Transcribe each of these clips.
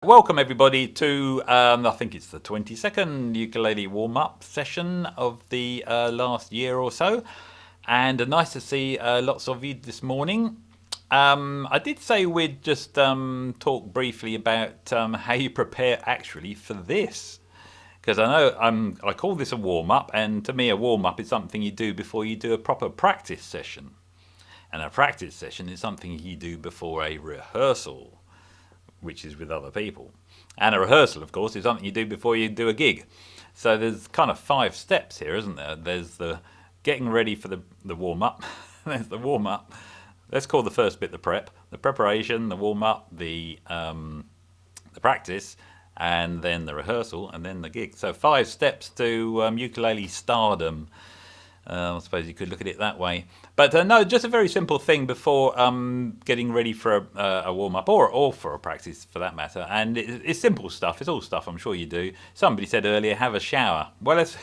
Welcome everybody to, I think it's the 22nd ukulele warm-up session of the last year or so. And nice to see lots of you this morning. I did say we'd just talk briefly about how you prepare actually for this. Because I know I call this a warm-up, and to me a warm-up is something you do before you do a proper practice session. And a practice session is something you do before a rehearsal, which is with other people. And a rehearsal, of course, is something you do before you do a gig. So there's kind of 5 steps here, isn't there? There's the getting ready for the warm-up. There's the warm-up. Let's call the first bit the prep. The preparation, the warm-up, the practice, and then the rehearsal, and then the gig. So 5 steps to ukulele stardom. I suppose you could look at it that way. But no, just a very simple thing before getting ready for a warm-up or for a practice for that matter. And it's simple stuff. It's all stuff I'm sure you do. Somebody said earlier, have a shower. Well, it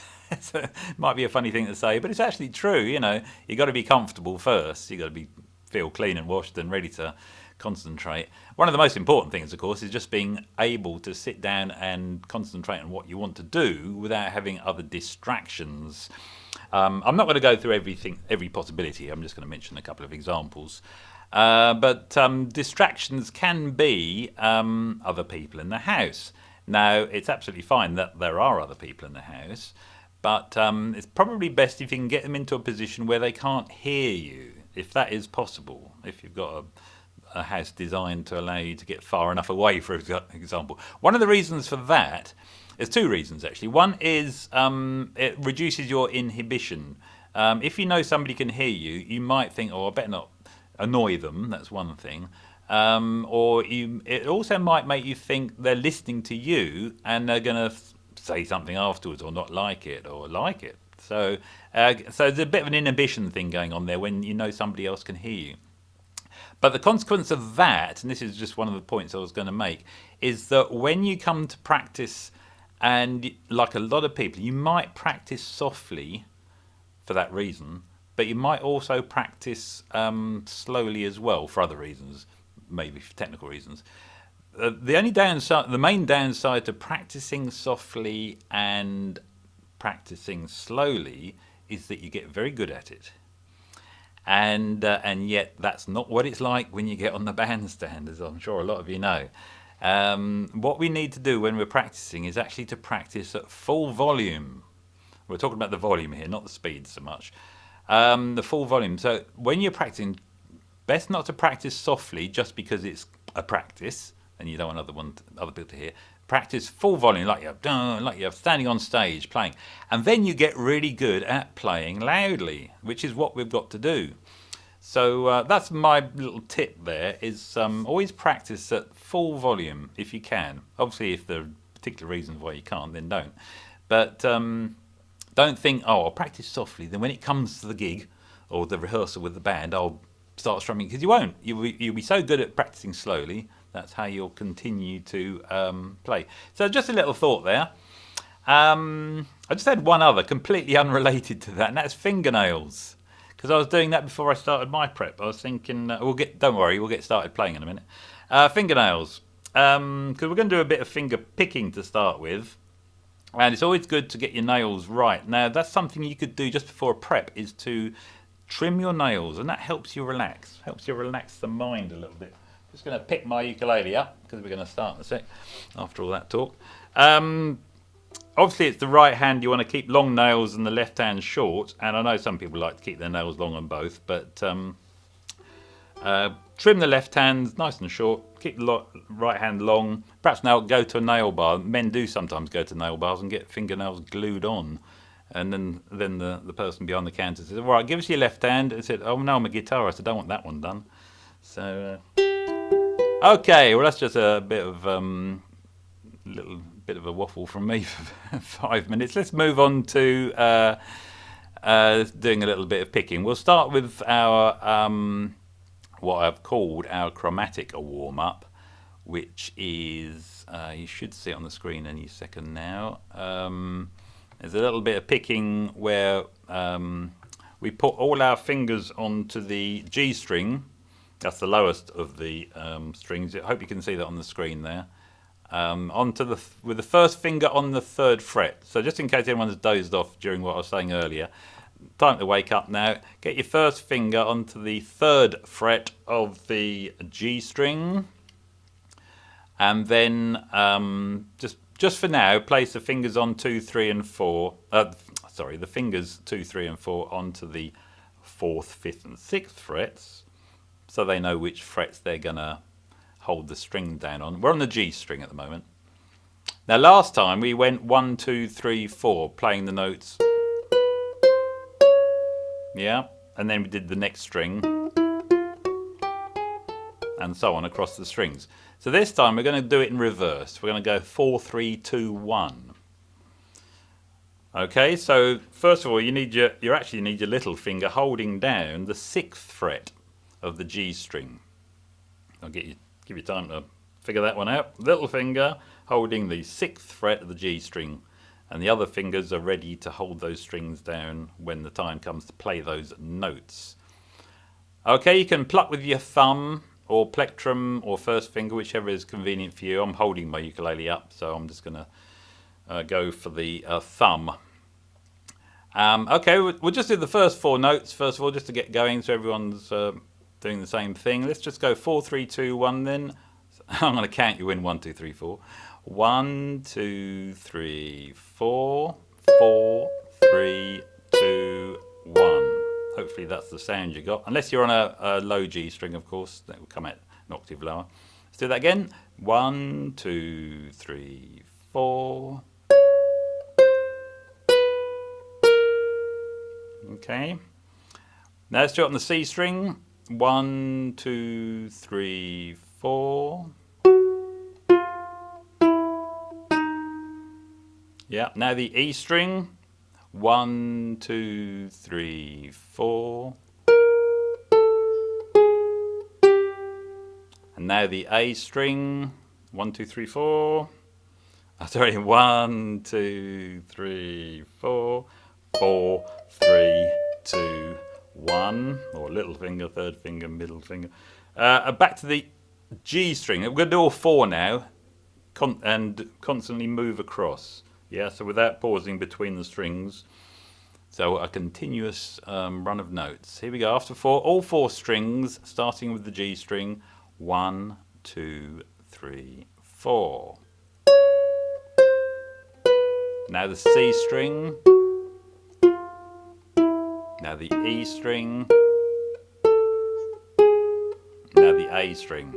might be a funny thing to say, but it's actually true. You know, you've got to be comfortable first. You've got to feel clean and washed and ready to concentrate. One of the most important things, of course, is just being able to sit down and concentrate on what you want to do without having other distractions. I'm not going to go through every possibility. I'm just going to mention a couple of examples. But distractions can be other people in the house. Now, it's absolutely fine that there are other people in the house, but it's probably best if you can get them into a position where they can't hear you, if that is possible. If you've got a house designed to allow you to get far enough away, for example. One of the reasons for that, there's 2 reasons actually. One is it reduces your inhibition. If you know somebody can hear you, you might think, oh, I better not annoy them. That's one thing. It also might make you think they're listening to you and they're going to say something afterwards or not like it or like it. So there's a bit of an inhibition thing going on there when you know somebody else can hear you. But the consequence of that, and this is just one of the points I was going to make, is that when you come to practice, and like a lot of people, you might practice softly for that reason, but you might also practice slowly as well for other reasons, maybe for technical reasons. The main downside to practicing softly and practicing slowly is that you get very good at it. And yet that's not what it's like when you get on the bandstand, as I'm sure a lot of you know. What we need to do when we're practicing is actually to practice at full volume. We're talking about the volume here, not the speed so much. The full volume. So when you're practicing, best not to practice softly just because it's a practice and you don't want other people to hear. Practice full volume, like you're standing on stage playing. And then you get really good at playing loudly, which is what we've got to do. So that's my little tip there, is always practice at full volume if you can. Obviously, if there are particular reasons why you can't, then don't. But don't think, oh, I'll practice softly, then when it comes to the gig or the rehearsal with the band, I'll start strumming, because you won't. You'll be so good at practicing slowly. That's how you'll continue to play. So just a little thought there. I just had one other completely unrelated to that, and that's fingernails. Because I was doing that before I started my prep. I was thinking, don't worry, we'll get started playing in a minute. Fingernails. Because we're going to do a bit of finger picking to start with. And it's always good to get your nails right. Now, that's something you could do just before a prep, is to trim your nails. And that helps you relax. Helps you relax the mind a little bit. Just going to pick my ukulele up, because we're going to start in a sec after all that talk. Obviously, it's the right hand you want to keep long nails and the left hand short. And I know some people like to keep their nails long on both, but trim the left hand nice and short. Keep the right hand long. Perhaps now go to a nail bar. Men do sometimes go to nail bars and get fingernails glued on. And then the person behind the counter says, all right, give us your left hand. And said, oh no, I'm a guitarist, I don't want that one done. So, okay, well that's just a bit of little bit of a waffle from me for 5 minutes. Let's move on to doing a little bit of picking. We'll start with our what I've called our chromatic warm-up, which is you should see it on the screen any second now. There's a little bit of picking where we put all our fingers onto the G string. That's the lowest of the strings. I hope you can see that on the screen there. with the first finger on the 3rd fret. So just in case anyone's dozed off during what I was saying earlier, time to wake up now. Get your first finger onto the 3rd fret of the G string, and then just for now, place the fingers on 2, 3, and 4. The fingers 2, 3, and 4 onto the 4th, 5th, and 6th frets, so they know which frets they're gonna hold the string down on. We're on the G string at the moment. Now last time we went 1, 2, 3, 4, playing the notes. Yeah, and then we did the next string, and so on across the strings. So this time we're going to do it in reverse. We're going to go 4, 3, 2, 1. Okay, so first of all, you actually need your little finger holding down the 6th fret of the G string. I'll give you time to figure that one out. Little finger holding the 6th fret of the G string, and the other fingers are ready to hold those strings down when the time comes to play those notes. Okay, you can pluck with your thumb or plectrum or first finger, whichever is convenient for you. I'm holding my ukulele up, so I'm just going to go for the thumb. Okay, we'll just do the first 4 notes first of all, just to get going, so everyone's doing the same thing. Let's just go 4, 3, 2, 1 then. I'm going to count you in 1, 2, 3, 4. 1, 2, 3, 4. 4, 3, 2, 1. Hopefully that's the sound you got. Unless you're on a low G string, of course, that will come out an octave lower. Let's do that again. 1, 2, 3, 4. Okay. Now let's do it on the C string. 1, 2, 3, 4. Yeah, now the E string. 1, 2, 3, 4. And now the A string. 1, 2, 3, 4. Sorry, 1, 2, 3, 4. 4, 3, 2, 1. Or little finger, 3rd finger, middle finger. Back to the G string. We're going to do all 4 now, and constantly move across. Yeah, so without pausing between the strings. So a continuous run of notes. Here we go. After 4, all 4 strings, starting with the G string. 1, 2, 3, 4. Now the C string. Now the E string. Now the A string.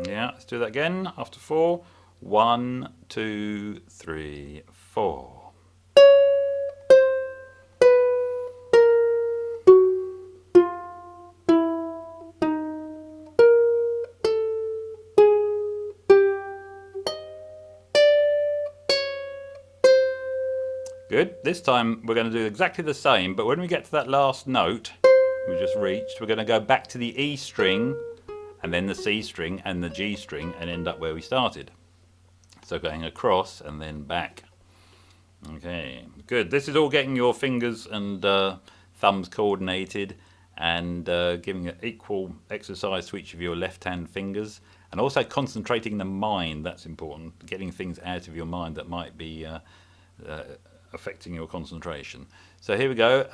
Yeah, let's do that again. After 4. 1, 2, 3, 4. Good. This time we're going to do exactly the same, but when we get to that last note we just reached, we're going to go back to the E string, and then the C string and the G string, and end up where we started. So going across and then back. Okay, good. This is all getting your fingers and thumbs coordinated, and giving an equal exercise to each of your left-hand fingers, and also concentrating the mind. That's important. Getting things out of your mind that might be affecting your concentration. So here we go.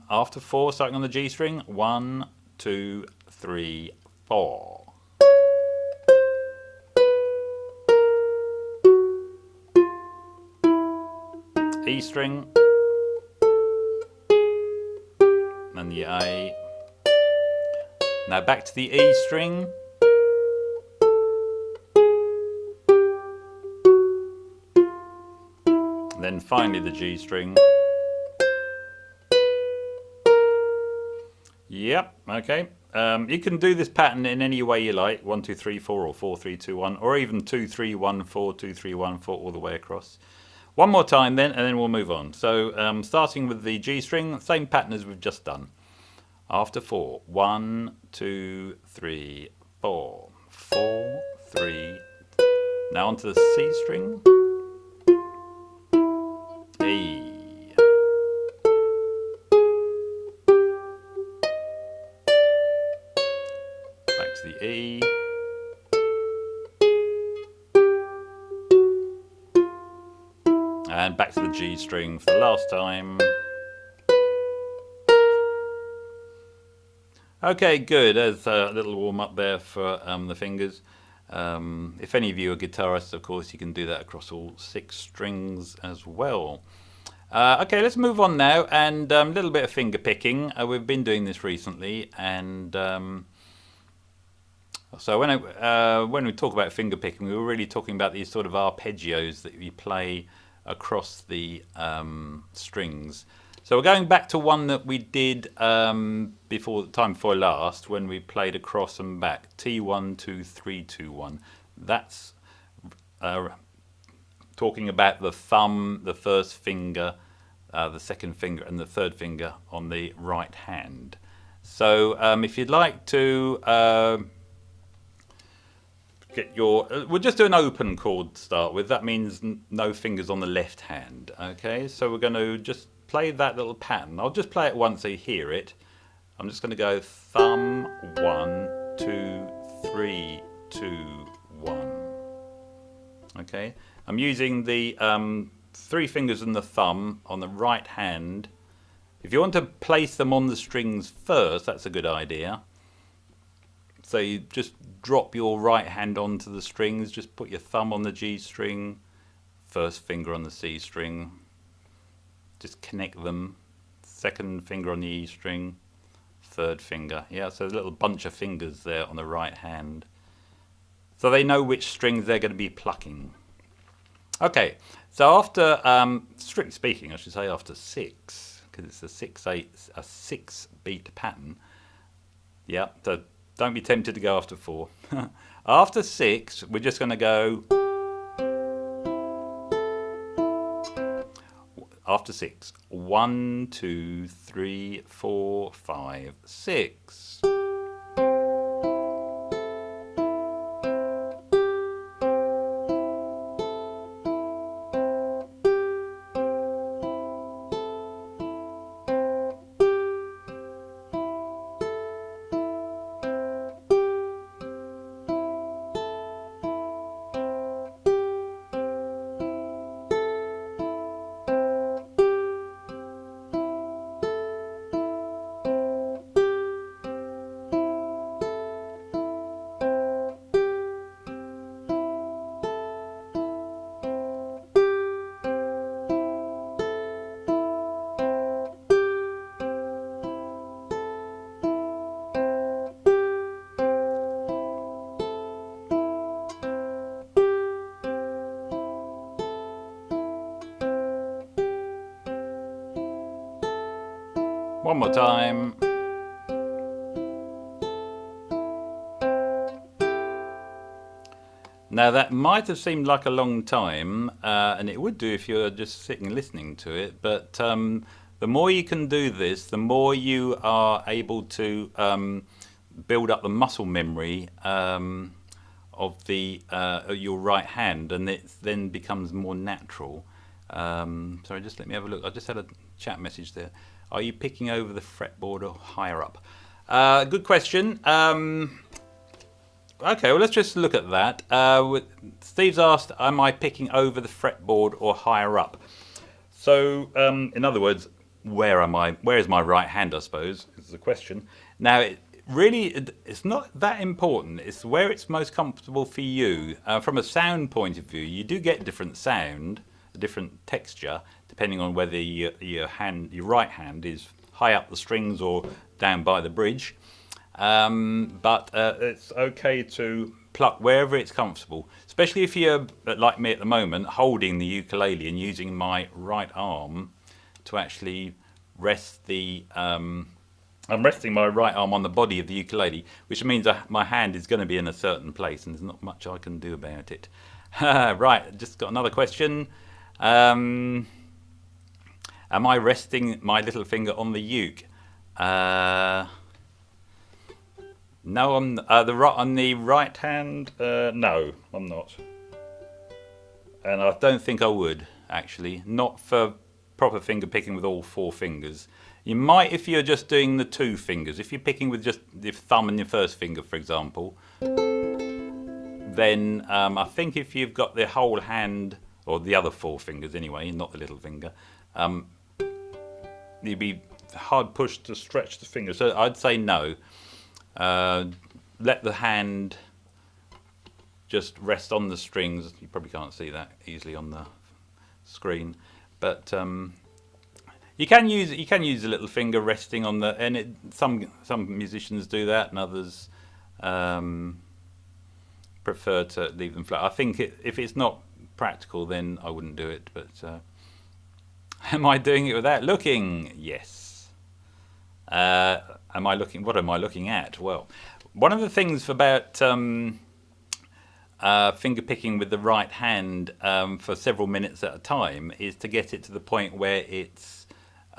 After 4, starting on the G string. 1, 2, 3, 4. E string, and the A. Now back to the E string. Then finally the G string. Yep, okay. You can do this pattern in any way you like. 1, 2, 3, 4, or 4, 3, 2, 1, or even 2, 3, 1, 4, 2, 3, 1, 4, all the way across. One more time then, and then we'll move on. So starting with the G string, same pattern as we've just done. After 4, 1, 2, 3, 4, 4, 3. Now onto the C string. E. Back to the E. And back to the G string for the last time. Okay, good. There's a little warm up there for the fingers. If any of you are guitarists, of course, you can do that across all 6 strings as well. Okay, let's move on now, and a little bit of finger picking. We've been doing this recently, and so when we talk about finger picking, we were really talking about these sort of arpeggios that you play across the strings. So we're going back to one that we did before last, when we played across and back. T1, 2, 3, 2, 1. That's talking about the thumb, the first finger, the second finger, and the third finger on the right hand. So if you'd like to get your, we'll just do an open chord to start with. That means no fingers on the left hand. Okay, so we're going to just play that little pattern. I'll just play it once so you hear it. I'm just going to go thumb 1, 2, 3, 2, 1. Okay, I'm using the 3 fingers and the thumb on the right hand. If you want to place them on the strings first, that's a good idea. So you just drop your right hand onto the strings, just put your thumb on the G string, first finger on the C string, just connect them, second finger on the E string, third finger. Yeah, so there's a little bunch of fingers there on the right hand. So they know which strings they're going to be plucking. Okay, so after, strictly speaking, I should say after 6, because it's a 6 beat pattern. Yeah, so don't be tempted to go after 4. After 6, we're just going to go. After 6, 1, 2, 3, 4, 5, 6. One more time. Now that might have seemed like a long time, and it would do if you're just sitting listening to it, but the more you can do this, the more you are able to build up the muscle memory of your right hand, and it then becomes more natural. Sorry, just let me have a look. I just had a chat message there. Are you picking over the fretboard or higher up? Good question. Okay, well, let's just look at that. Steve's asked, am I picking over the fretboard or higher up? So, in other words, where am I? Where is my right hand, I suppose, is the question. Now, it's not that important. It's where it's most comfortable for you. From a sound point of view, you do get different sound, a different texture, depending on whether your right hand is high up the strings or down by the bridge. But it's okay to pluck wherever it's comfortable, especially if you're like me at the moment, holding the ukulele and using my right arm to actually rest the I'm resting my right arm on the body of the ukulele, which means my hand is going to be in a certain place and there's not much I can do about it. Right, just got another question. Am I resting my little finger on the uke? No, on the right hand. No, I'm not, and I don't think I would actually. Not for proper finger picking with all 4 fingers. You might if you're just doing the 2 fingers. If you're picking with just the thumb and your first finger, for example, then I think if you've got the whole hand or the other four fingers anyway, not the little finger, you'd be hard pushed to stretch the finger. So I'd say no. Let the hand just rest on the strings. You probably can't see that easily on the screen, but you can use a little finger resting on the, and some musicians do that, and others prefer to leave them flat. I think if it's not practical, then I wouldn't do it. But am I doing it without looking? Yes. Am I looking? What am I looking at? Well, one of the things about finger picking with the right hand for several minutes at a time is to get it to the point where it's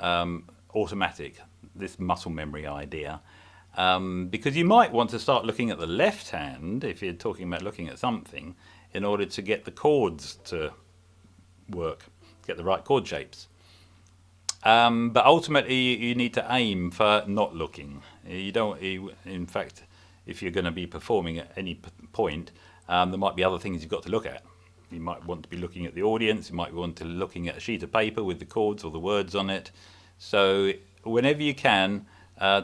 automatic, this muscle memory idea. Because you might want to start looking at the left hand if you're talking about looking at something in order to get the chords to work, get the right chord shapes. But ultimately you need to aim for not looking. You don't, in fact, if you're going to be performing at any point, there might be other things you've got to look at. You might want to be looking at the audience, you might want to be looking at a sheet of paper with the chords or the words on it. So whenever you can,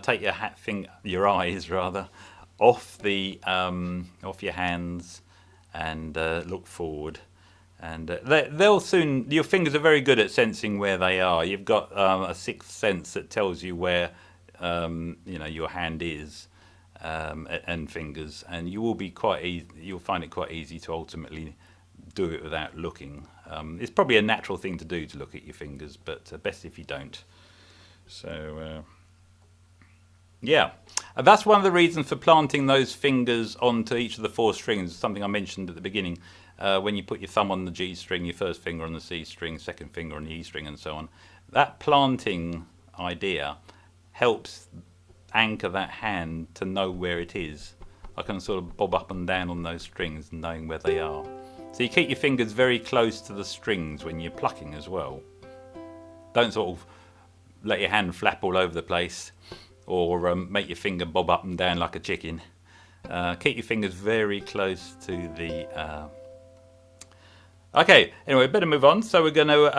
take your eyes rather off your hands and look forward. And they'll soon. Your fingers are very good at sensing where they are. You've got a sixth sense that tells you where your hand is and fingers, and you will be you'll find it quite easy to ultimately do it without looking. It's probably a natural thing to do to look at your fingers, but best if you don't. So yeah, that's one of the reasons for planting those fingers onto each of the four strings. Something I mentioned at the beginning. When you put your thumb on the G string, your first finger on the C string, second finger on the E string, and so on, that planting idea helps anchor that hand to know where it is. I can sort of bob up and down on those strings knowing where they are. So you keep your fingers very close to the strings when you're plucking as well. Don't sort of let your hand flap all over the place or make your finger bob up and down like a chicken. Keep your fingers very close to the... Okay, anyway, better move on. So we're going to...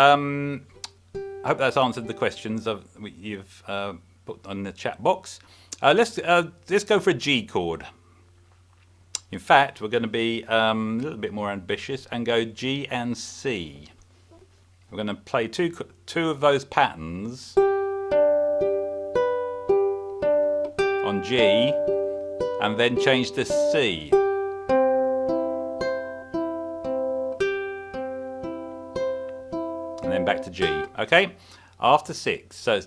I hope that's answered the questions you've put on the chat box. Let's go for a G chord. In fact, we're going to be a little bit more ambitious and go G and C. We're going to play two of those patterns on G and then change to C. And then back to G. Okay? After 6. So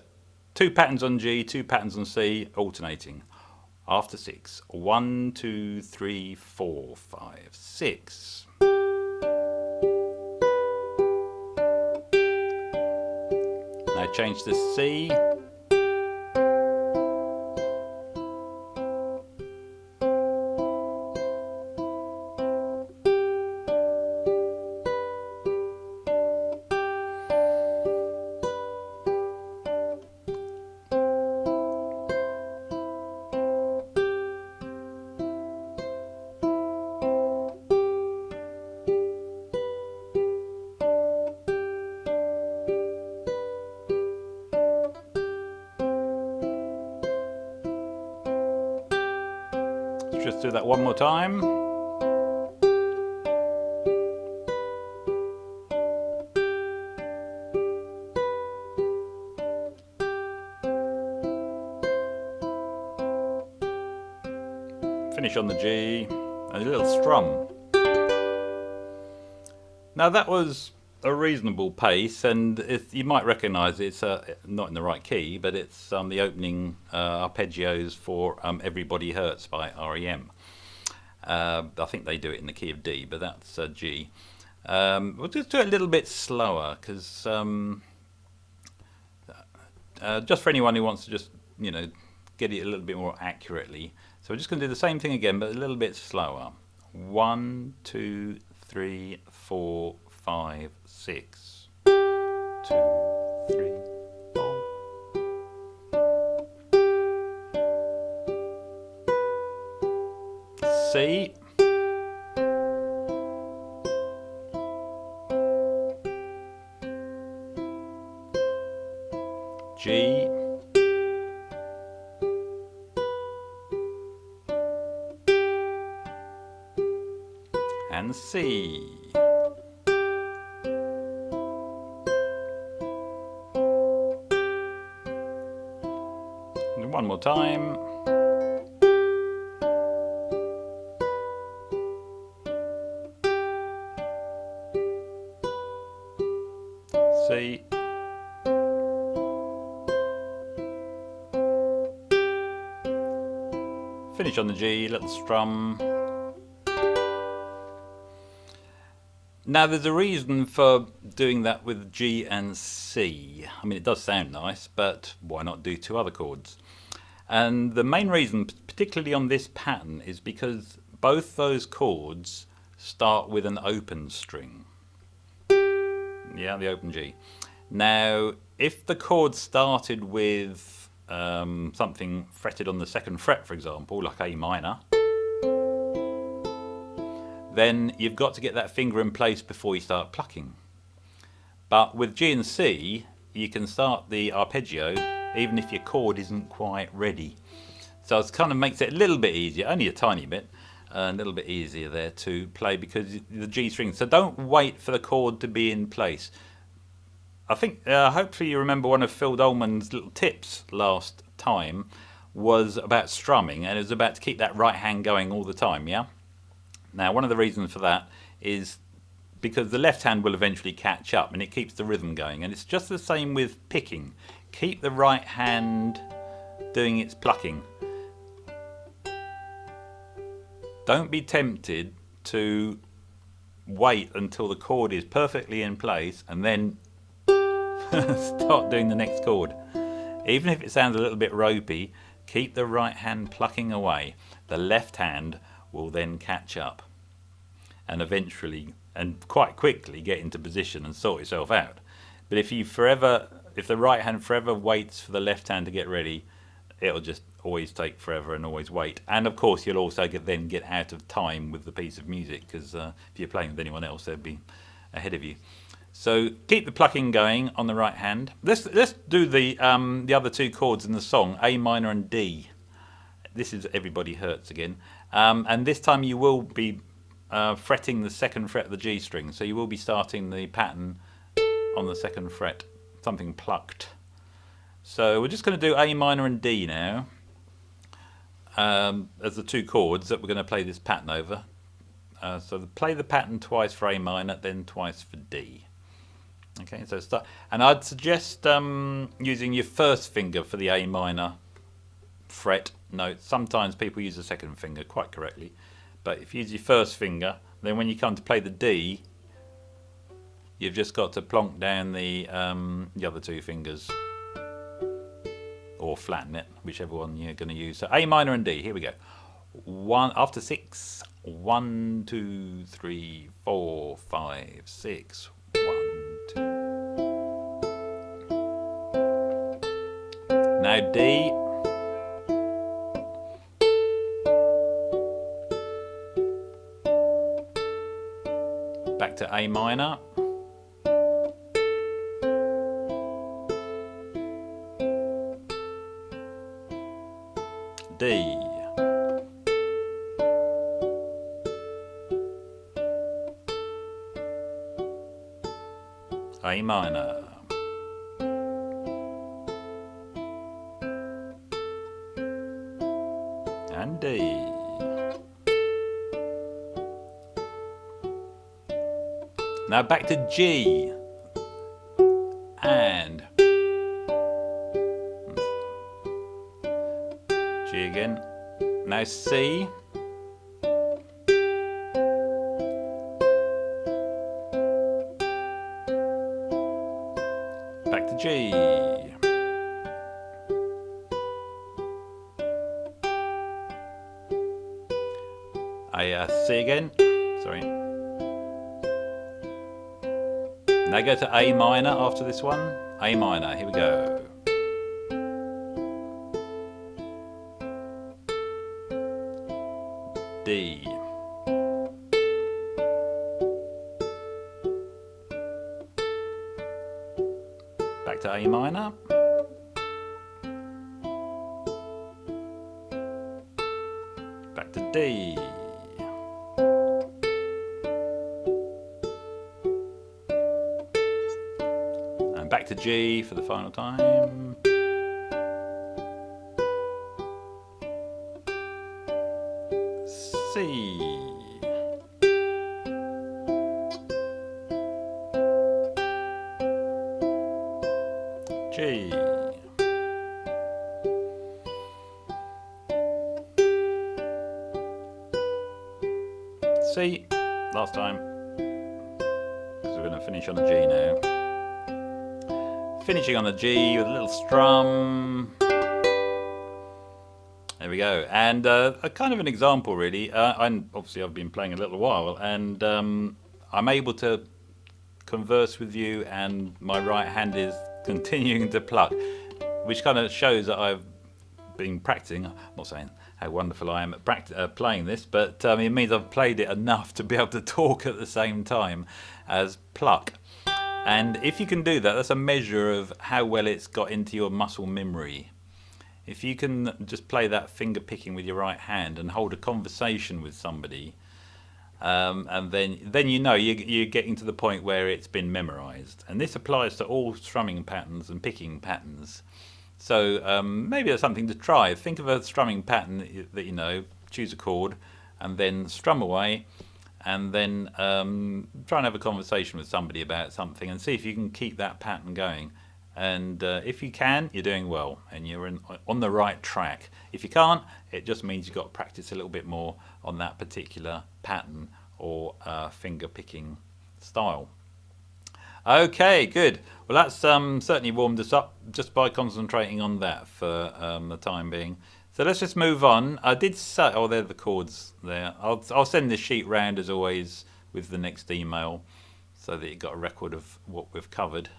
2 patterns on G, 2 patterns on C, alternating. After 6. 1, 2, 3, 4, 5, 6. Now change to C. Just do that one more time. Finish on the G, and a little strum. Now that was a reasonable pace, and you might recognise it's not in the right key, but it's the opening arpeggios for Everybody Hurts by R.E.M. I think they do it in the key of D, but that's G. We'll just do it a little bit slower, because just for anyone who wants to just, get it a little bit more accurately. So we're just going to do the same thing again, but a little bit slower. 1, 2, 3, 4, 5, 6. 2, 3, 4. C. and C. And one more time. C. Finish on the G, little strum. Now there's a reason for doing that with G and C. I mean, it does sound nice, but why not do two other chords? And the main reason, particularly on this pattern, is because both those chords start with an open string. Yeah, the open G. Now, if the chord started with something fretted on the second fret, for example, like A minor, then you've got to get that finger in place before you start plucking. But with G and C, you can start the arpeggio even if your chord isn't quite ready. So it kind of makes it a little bit easier, only a tiny bit, a little bit easier there to play because the G string. So don't wait for the chord to be in place. I think hopefully you remember one of Phil Dolman's little tips last time was about strumming, and it was about to keep that right hand going all the time, yeah? Now one of the reasons for that is because the left hand will eventually catch up and it keeps the rhythm going, and it's just the same with picking. Keep the right hand doing its plucking. Don't be tempted to wait until the chord is perfectly in place and then start doing the next chord. Even if it sounds a little bit ropey, keep the right hand plucking away. The left hand will then catch up and eventually and quite quickly get into position and sort itself out. But if the right hand forever waits for the left hand to get ready, it'll just always take forever and always wait. And of course you'll also then get out of time with the piece of music, because if you're playing with anyone else they'd be ahead of you. So keep the plucking going on the right hand. Let's do the other two chords in the song, A minor and D. This is Everybody Hurts again, and this time you will be fretting the second fret of the G string, so you will be starting the pattern on the second fret, something plucked. So we're just going to do A minor and D now as the two chords that we're going to play this pattern over. So play the pattern twice for A minor, then twice for D. Okay, so start, and I'd suggest using your first finger for the A minor fret note. Sometimes people use the second finger quite correctly, but if you use your first finger, then when you come to play the D, you've just got to plonk down the other two fingers, or flatten it, whichever one you're going to use. So A minor and D, here we go. One after 6. 1, 2, 3, 4, 5, 6. 1, 2. Now D. Back to A minor. D. A minor. And D. Now back to G. And G again. Now C. Back to G. C again. Sorry. Now go to A minor after this one. A minor. Here we go. D. Back to A minor. Back to D. back to G for the final time. C. G. C. Last time. Because we're going to finish on a G now. Finishing on a G with a little strum. There we go. And a kind of an example, really. Obviously I've been playing a little while, and I'm able to converse with you, and my right hand is continuing to pluck, which kind of shows that I've been practicing. I'm not saying how wonderful I am at playing this, but it means I've played it enough to be able to talk at the same time as pluck. And if you can do that, that's a measure of how well it's got into your muscle memory. If you can just play that finger picking with your right hand and hold a conversation with somebody, and then you know you're getting to the point where it's been memorized. And this applies to all strumming patterns and picking patterns. So maybe that's something to try. Think of a strumming pattern that you know, choose a chord, and then strum away, and then try and have a conversation with somebody about something and see if you can keep that pattern going. And if you can, you're doing well and you're on the right track. If you can't, it just means you've got to practice a little bit more on that particular pattern or finger picking style. Okay, good. Well, that's certainly warmed us up just by concentrating on that for the time being. So let's just move on. I did say, oh, there are the chords there. I'll send this sheet round as always with the next email so that you've got a record of what we've covered.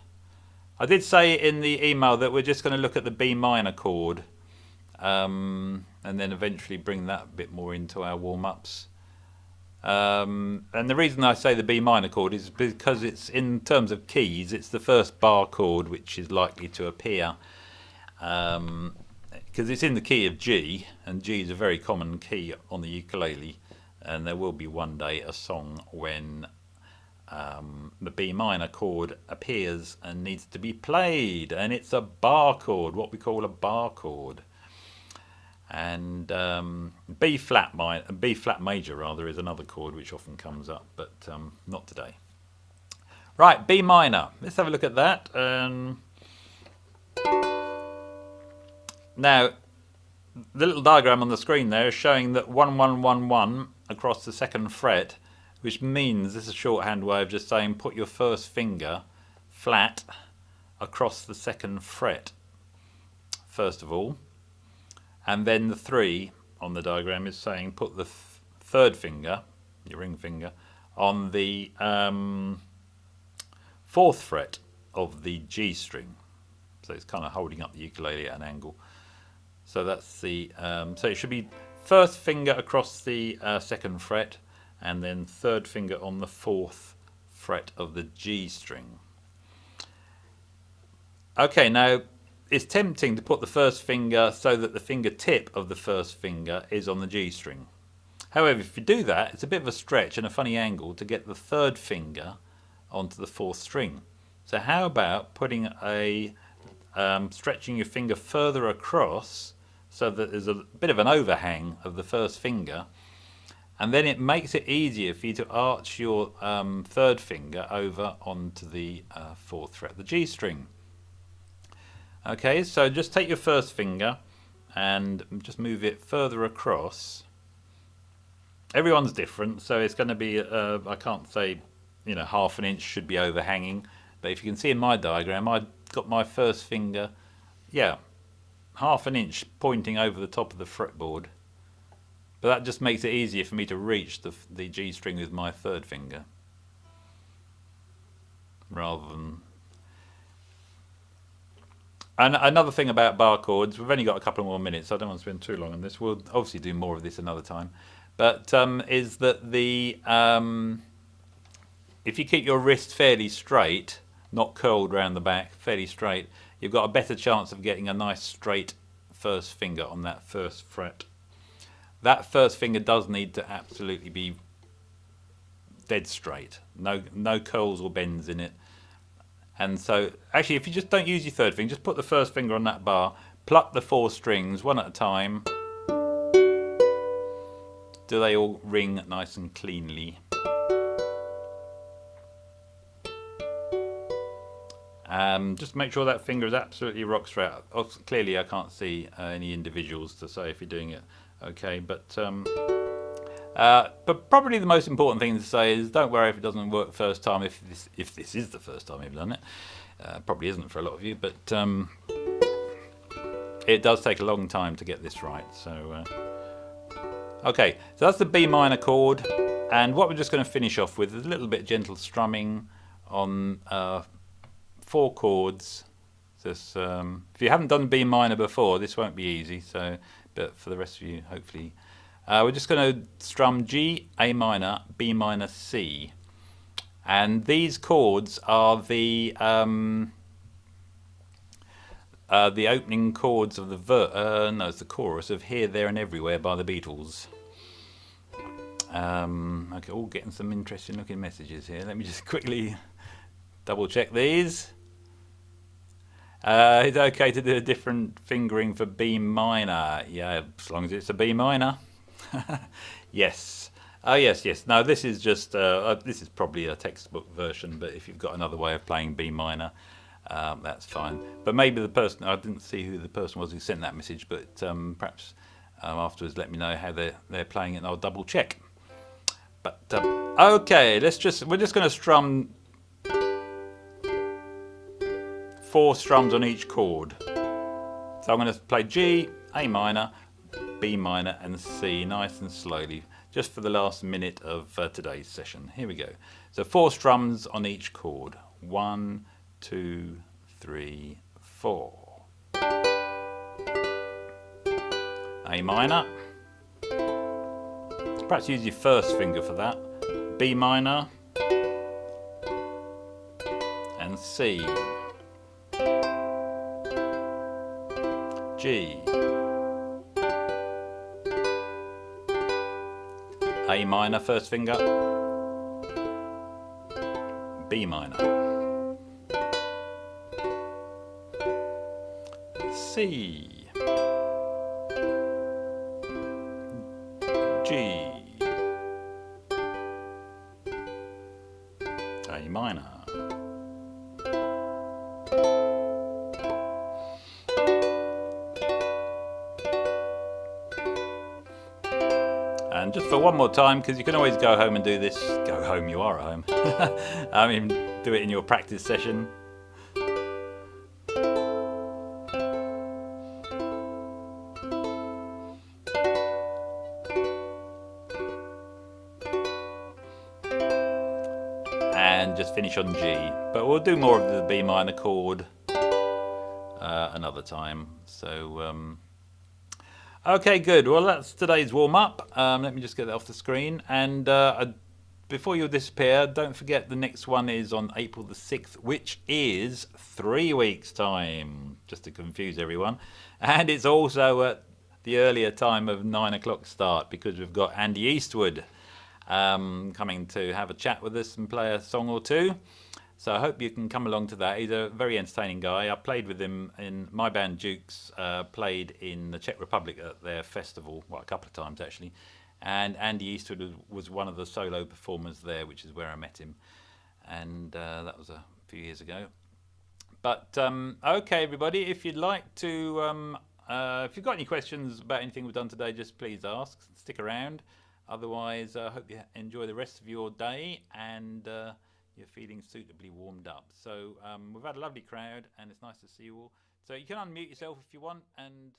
I did say in the email that we're just going to look at the B minor chord and then eventually bring that a bit more into our warm-ups. And the reason I say the B minor chord is because it's, in terms of keys, it's the first bar chord which is likely to appear, because it's in the key of G, and G is a very common key on the ukulele, and there will be one day a song when the B minor chord appears and needs to be played, and it's a bar chord, what we call a bar chord. And B flat major rather is another chord which often comes up, but not today. Right, B minor. Let's have a look at that. Now, the little diagram on the screen there is showing that 1 1 1 1 across the second fret, which means, this is a shorthand way of just saying put your first finger flat across the second fret first of all, and then the 3 on the diagram is saying put the third finger, your ring finger, on the 4th fret of the G string. So it's kind of holding up the ukulele at an angle. So that's the so it should be first finger across the 2nd fret, and then 3rd finger on the 4th fret of the G string. Okay, now it's tempting to put the first finger so that the fingertip of the first finger is on the G string. However, if you do that, it's a bit of a stretch and a funny angle to get the 3rd finger onto the 4th string. So how about putting a stretching your finger further across so that there's a bit of an overhang of the first finger, and then it makes it easier for you to arch your 3rd finger over onto the 4th fret of the G string. Okay, so just take your first finger and just move it further across. Everyone's different, so it's going to be, I can't say, you know, ½ an inch should be overhanging, but if you can see in my diagram, I've got my first finger, yeah, ½ an inch pointing over the top of the fretboard. But that just makes it easier for me to reach the G string with my 3rd finger, rather than. And another thing about bar chords, we've only got a couple more minutes, so I don't want to spend too long on this. We'll obviously do more of this another time. But is that the if you keep your wrist fairly straight, not curled round the back, fairly straight, you've got a better chance of getting a nice straight first finger on that 1st fret. That first finger does need to absolutely be dead straight. No curls or bends in it. And so, actually, if you just don't use your third finger, just put the first finger on that bar, pluck the 4 strings one at a time. Do they all ring nice and cleanly? Just make sure that finger is absolutely rock straight. Clearly, I can't see any individuals to say if you're doing it okay, but probably the most important thing to say is don't worry if it doesn't work first time. If this is the first time you've done it, probably isn't for a lot of you, but it does take a long time to get this right. So okay, so that's the B minor chord, and what we're just going to finish off with is a little bit gentle strumming on 4 chords. This, if you haven't done B minor before, this won't be easy. So, but for the rest of you, hopefully, we're just going to strum G, A minor, B minor, C, and these chords are the opening chords of the no, it's the chorus of "Here, There, and Everywhere" by the Beatles. Okay, all getting some interesting looking messages here. Let me just quickly double check these. It's okay to do a different fingering for B minor. Yeah, as long as it's a B minor. Yes. Oh, yes, yes. No, this is just, this is probably a textbook version, but if you've got another way of playing B minor, that's fine. But maybe the person, I didn't see who the person was who sent that message, but perhaps afterwards let me know how they're playing it and I'll double check. But okay, we're just going to strum 4 strums on each chord. So I'm going to play G, A minor, B minor, and C nice and slowly, just for the last minute of today's session. Here we go. So 4 strums on each chord. 1, 2, 3, 4. A minor. Perhaps use your first finger for that. B minor. And C. G. A minor, first finger. B minor. C. G. A minor. And just for one more time, because you can always go home and do this. Go home, you are at home. I mean, do it in your practice session. And just finish on G. But we'll do more of the B minor chord another time. So, okay, good. Well, that's today's warm-up. Let me just get that off the screen. And before you disappear, don't forget the next one is on April the 6th, which is 3 weeks' time, just to confuse everyone. And it's also at the earlier time of 9 o'clock start, because we've got Andy Eastwood coming to have a chat with us and play a song or two. So I hope you can come along to that. He's a very entertaining guy. I played with him in my band Dukes, played in the Czech Republic at their festival, well, a couple of times actually. And Andy Eastwood was one of the solo performers there, which is where I met him. And that was a few years ago. But okay, everybody, if you'd like to, if you've got any questions about anything we've done today, just please ask, stick around. Otherwise, I hope you enjoy the rest of your day and you're feeling suitably warmed up. So we've had a lovely crowd and it's nice to see you all. So you can unmute yourself if you want and